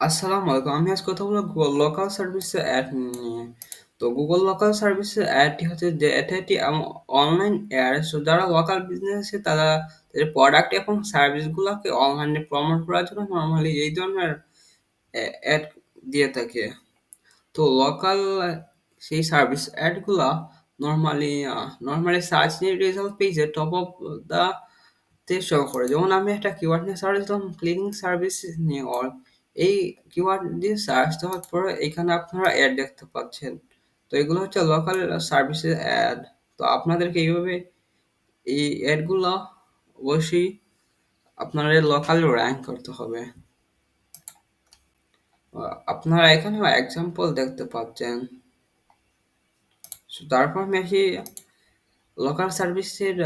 আসসালামু আলাইকুম। আমি আজ কথা বলবো গুগল লোকাল সার্ভিসের অ্যাড নিয়ে। তো গুগল লোকাল সার্ভিসের অ্যাডটি হচ্ছে যে এটা একটি অনলাইন অ্যাড। সো যারা লোকাল বিজনেস আছে তারা তাদের প্রোডাক্ট এবং সার্ভিসগুলোকে অনলাইনে প্রমোট করার জন্য নরমালি এই ধরনের অ্যাড দিয়ে থাকে। তো লোকাল সেই সার্ভিস অ্যাডগুলা নরমালি সার্চ রেজাল্ট পেজে টপ অফ দা তে শো করে। যেমন আমি একটা কিওয়ার্ড নিয়ে সার্চ দিলাম ক্লিনিং সার্ভিস নিয়ে এই কিওয়ার্ড দিয়ে সার্চ দেওয়ার পরে এখানে আপনারা অ্যাড দেখতে পাচ্ছেন। তো এগুলো হচ্ছে লোকাল সার্ভিসের অ্যাড। তো আপনাদেরকে এইভাবে এই অ্যাডগুলো অবশ্যই আপনাদের লোকাল র্যাঙ্ক করতে হবে। আপনারা এখানেও এক্সাম্পল দেখতে পাচ্ছেন। তারপর আমি আসি লোকাল সার্ভিসের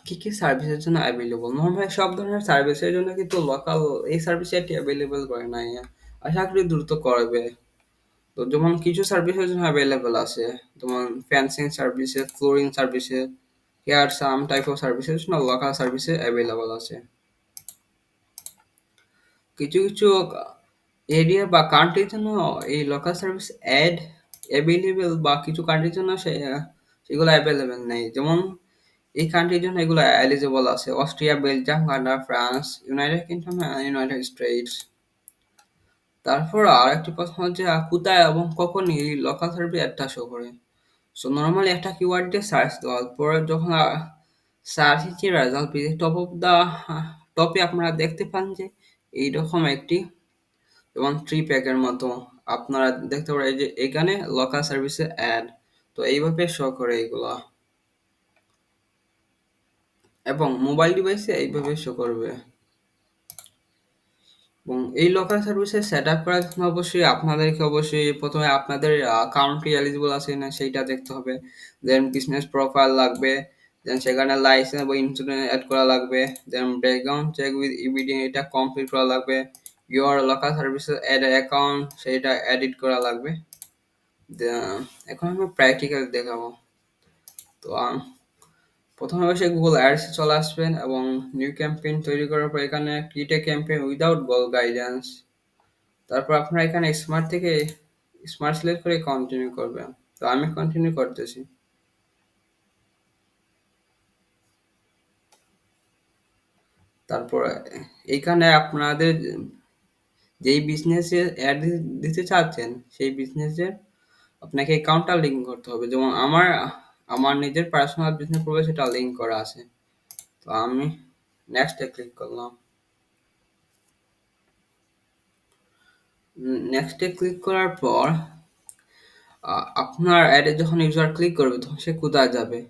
কি সার্ভিসের জন্য অ্যাভেলেবল। নরমালি সব ধরনের সার্ভিসের জন্য কিন্তু লোকাল এই সার্ভিসটি অ্যাভেলেবল করে না। আশা করি দ্রুত করবে। তো যেমন কিছু সার্ভিসের জন্য অ্যাভেলেবল আছে, যেমন ফেন্সিং সার্ভিসে, ফ্লোরিং সার্ভিসে, হেয়ার সাম টাইপ অফ সার্ভিসের জন্য লোকাল সার্ভিসে অ্যাভেলেবল আছে। কিছু কিছু এরিয়া বা কান্ট্রির জন্য এই লোকাল সার্ভিস অ্যাভেলেবল, বা কিছু কান্ট্রির জন্য সেগুলো অ্যাভেলেবল নেই। যেমন এই কান্ট্রির জন্য এগুলো এলিজিবল আছে: Austria, Belgium, Canada, France, United kingdom, United states. তারপর আর একটি প্রশ্ন হচ্ছে কোথায় এবং কখন এই লোকাল সার্ভিস একটা শো করে। সো নর্মালি একটা কিওয়ার্ড দিয়ে সার্চ দেওয়ার পরে যখন সার্চ হিসেবে রেজাল্ট পেয়ে টপ অফ দা টপে আপনারা দেখতে পান যে এইরকম একটি, যেমন ট্রি প্যাকের মতো আপনারা দেখতে পারেন যে এখানে লোকাল সার্ভিসে অ্যাড। তো এইভাবে শো করে এইগুলা, এবং মোবাইল ডিভাইসে এইভাবে শো করবে। এবং এই লোকাল সার্ভিসের সেট আপ করার জন্য অবশ্যই প্রথমে আপনাদের কাউন্ট্রি এলিজিবল আছে না সেইটা দেখতে হবে। দেন বিজনেস প্রোফাইল লাগবে। দেন সেখানে লাইসেন্স বা ইন্স্যুরেন্স অ্যাড করা লাগবে। Then background check with evidence এটা কমপ্লিট করা লাগবে। Your local services add account সেটা এডিট করা লাগবে। এখন আমি প্র্যাকটিক্যাল দেখাবো। তো প্রথমে অবশ্যই গুগল অ্যাডস চলে আসবেন এবং নিউ ক্যাম্পেইন তৈরি করার পর এখানে create a campaign without goal guidance. তারপর আপনারা এখানে স্মার্ট থেকে স্মার্ট সিলেক্ট করে কন্টিনিউ করবেন। তো আমি কন্টিনিউ করতেছি। তারপর এইখানে আপনাদের যেই বিজনেসে অ্যাড দিতে চাচ্ছেন সেই বিজনেসের আপনাকে অ্যাকাউন্টটা লিঙ্ক করতে হবে। যেমন আমার আমার নিজের পার্সোনাল বিজনেস প্রোফাইল সেটা লিঙ্ক করা আছে। তো আমি নেক্সটে ক্লিক করলাম। নেক্সটে ক্লিক করার পর আপনার অ্যাডে যখন ইউজার ক্লিক করবে তখন সে কোথায় যাবে?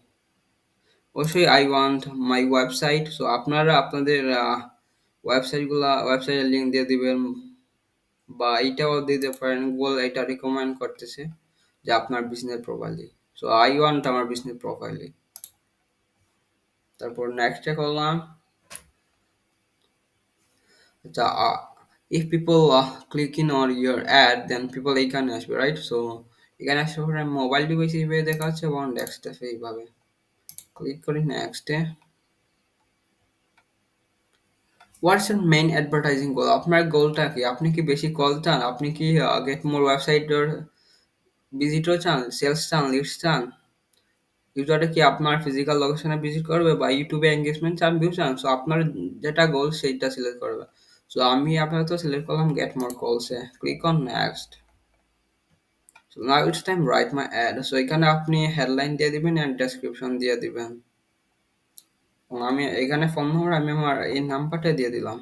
অবশ্যই I want my website. So আপনারা আপনাদের ওয়েবসাইটের লিঙ্ক দিয়ে দিবেন, বা এইটাও দিতে পারেন। গুগল এটা রিকমেন্ড করতেছে যে আপনার বিজনেস প্রোফাইলে। সো আই ওয়ান্ট আমার বিজনেস প্রোফাইলে। তারপর নেক্সটে করলাম। আচ্ছা, if people click in on your ad then people এইখানে আসবে, রাইট? সো এখানে আসার পরে মোবাইল ডিভাইস এইভাবে দেখা যাচ্ছে এবং ডেস্কটপে এইভাবে ক্লিক করি নেক্সটে। হোয়াটস ইউর মেইন অ্যাডভার্টাইজিং গোল? আপনার গোলটা কি? আপনি কি বেশি কল চান? আপনি কি গেট মোর ওয়েবসাইট ভিজিটর চান, সেলস চান, লিডস চান? ইউজারটা কি আপনার ফিজিক্যাল লোকেশনে ভিজিট করবে, বা ইউটিউবে এঙ্গেজমেন্ট চান, ভিউ চান? সো আপনার যেটা গোল সেইটা সিলেক্ট করবে। সো আমি আপাতত সিলেক্ট করলাম গেট মোর কলসে। Click on next. So now it's time write my ad. So এখানে আপনি হেডলাইন দিয়ে দিবেন এন্ড ডেসক্রিপশন দিয়ে দিবেন। এবং আমি এখানে ফোন নম্বর আমি আমার এই নাম্বারটা দিয়ে দিলাম।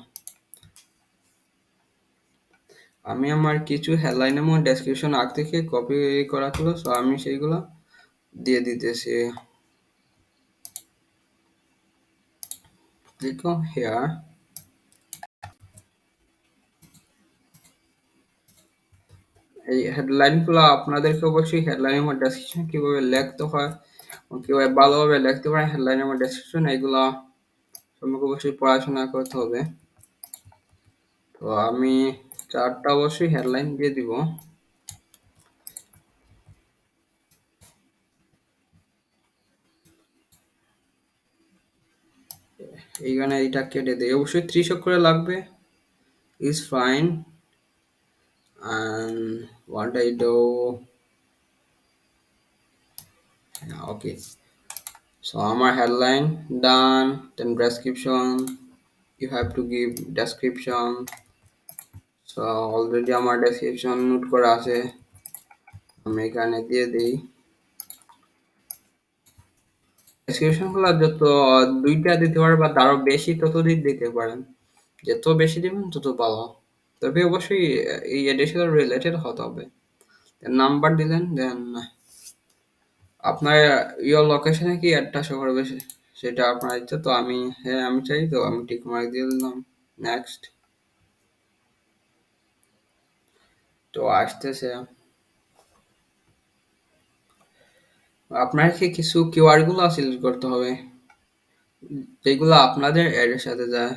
আমি আমার কিছু হেডলাইন এবং ডেসক্রিপশন আগ থেকে কপি করা ছিল, সো আমি সেইগুলো দিয়ে দিতেছি। Click on here. এই হেডলাইনগুলো আপনাদেরকে অবশ্যই হেডলাইন এবং ডেসক্রিপশন কিভাবে লিখতে হয় এবং কিভাবে ভালোভাবে লিখতে পারেন হেডলাইন এবং ডেসক্রিপশন, এগুলো সম্পর্কে অবশ্যই পড়াশোনা করতে হবে। তো আমি চারটা অবশ্যই হেডলাইন দিয়ে দিব। এইখানে এইটা কেটে দিই। অবশ্যই 30 অক্ষরে লাগবে। Is fine. and what I do, yeah, okay. So our headline done, then description. You have to give description. So already আমার description নোট করা আছে, আমি এখানে দিয়ে দিই। ডেসক্রিপশন গুলো যত দুইটা দিতে পারে বা তারও বেশি ততোধিক দিতে পারেন, যত বেশি দিবেন তত ভালো। তবে অবশ্যই এই এডিশনাল রিলেটেড হতে হবে। নাম্বার দিলেন, দেন আপনার ইয়োর লোকেশনে কি অ্যাডটা শো করবে সেটা আপনার ইচ্ছা। তো আমি, হ্যাঁ আমি চাই, তো আমি টিক মার্ক দিয়ে দিলাম। নেক্সট। তো আসতেছে। আপনার কি কিছু কিওয়ার্ড গুলো সিলেক্ট করতে হবে যেগুলো আপনাদের এর সাথে যায়।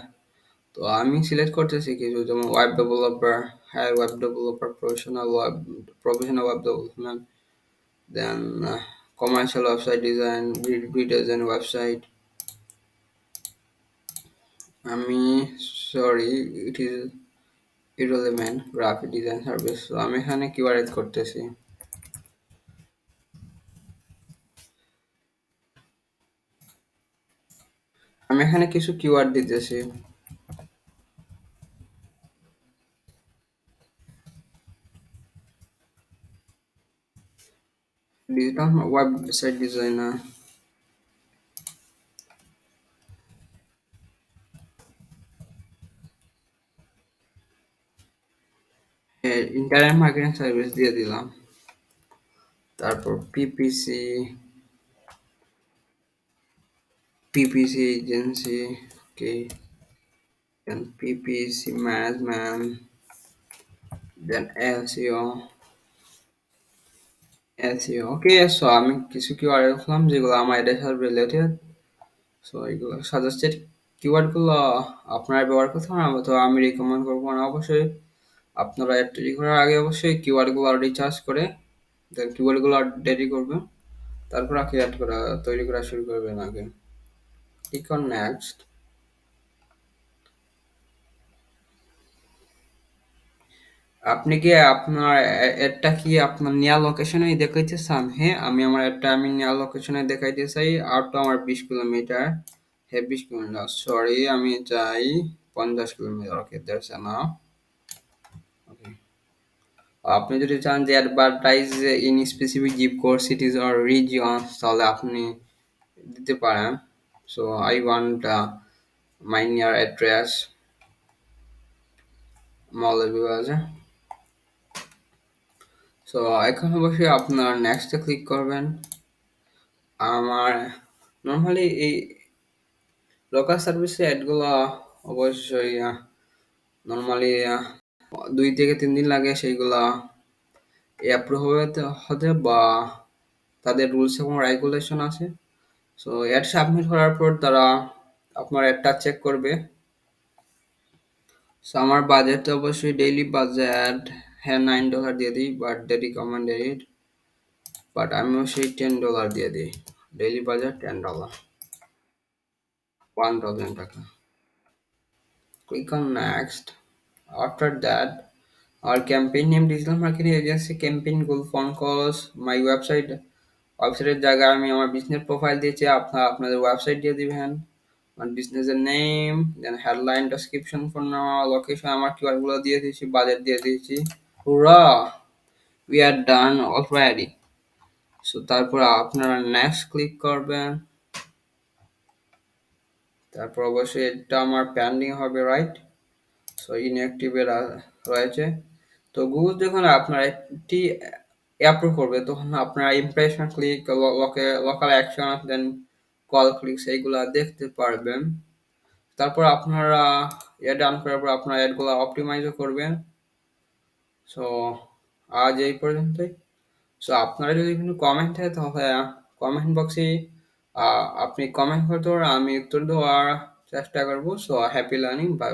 তো আমি সিলেক্ট করতেছি কিছু, যেমন web developer, hire web developer, professional web development, then commercial website design, design website. আমি sorry, it is irrelevant graphic design service. তো আমি এখানে কিওয়ার্ড করতেছি। আমি এখানে কিছু কিওয়ার্ড দিতেছি। Digital website designer, internet marketing service দিয়ে দিলাম। তারপর পিপিসি এজেন্সি, ওকে, দেন পিপিসি ম্যানেজমেন্ট, দেন এসইও, ওকে। সো আমি কিছু কিওয়ার্ড রাখলাম যেগুলো আমার এটার সাথে রিলেটেড। সো এগুলো সাজেস্টেড কিওয়ার্ড গুলো আপনারা ব্যবহার করতে পারেন, তো আমি রিকমেন্ড করবো না। অবশ্যই আপনারা অ্যাড তৈরি করার আগে অবশ্যই কিওয়ার্ড গুলো রিচার্জ করে দেন কিওয়ার্ড গুলো রেডি করবেন, তারপর আপনি অ্যাড করা তৈরি করা শুরু করবেন আগে। Click on next. আপনি কি আপনার অ্যাডটা কি আপনার নেওয়া লোকেশনে দেখাইতে চান? হ্যাঁ, আমি আমার অ্যাডটা আমি নেওয়া লোকেশনে দেখাইতে চাই। আর তো আমার 20 কিলোমিটার, হ্যাঁ 20 কিলোমিটার, সরি আমি চাই 50 kilometre. Okay, that's enough. Okay, আপনি যদি চান যে advertise in specific zip code cities or region, তাহলে আপনি দিতে পারেন। So I want my near address Moulvibazar. So এখন অবশ্যই আপনার নেক্সটে ক্লিক করবেন। আমার নর্মালি এই লোকাল সার্ভিসে অ্যাডগুলো অবশ্যই নর্মালি 2 থেকে 3 দিন লাগে সেইগুলা অ্যাপ্রুভ হতে, বা তাদের রুলস এবং রেগুলেশন আছে। সো অ্যাড সাবমিট করার পর তারা আপনার অ্যাডটা চেক করবে। সো আমার বাজেট অবশ্যই ডেইলি বাজেট, হ্যাঁ $9 দিয়ে দিই, but they recommended it, but আমিও সেই $10 দিয়ে দিই। ডেইলি বাজেট $10, 1000 টাকা। Click on next. After that, our campaign name digital marketing agency campaign goal phone calls my website. ওয়েবসাইটের জায়গায় আমি আমার বিজনেস প্রোফাইল দিয়েছি, আপনাদের ওয়েবসাইট দিয়ে দিবেন, আমার বিজনেসের name, then headline, description, phone number, location, আমার কিওয়ার্ড গুলো দিয়ে দিয়েছি, বাজেট দিয়ে দিয়েছি। Hooray, we are done already. So তারপর আপনারা নেক্সট ক্লিক করবেন। তারপর অবশ্যই এটা আমার পেন্ডিং হবে, রাইট? সো ইনঅ্যাক্টিভে রয়েছে। তো গুগল যখন আপনার একটি অ্যাপ্রুভ করবে তখন আপনার ইমপ্রেশন ক্লিক, লোকাল অ্যাকশন, দেন কল ক্লিকস এইগুলা দেখতে পারবেন। তারপর আপনারা অ্যাড রান করার পর আপনার অ্যাডগুলো অপটিমাইজও করবেন। সো আজ এই পর্যন্তই। সো আপনারা যদি কোনো কমেন্ট থাকে তাহলে কমেন্ট বক্সে আপনি কমেন্ট করতে পারেন, আমি উত্তর দেওয়ার চেষ্টা করবো। So happy learning, by.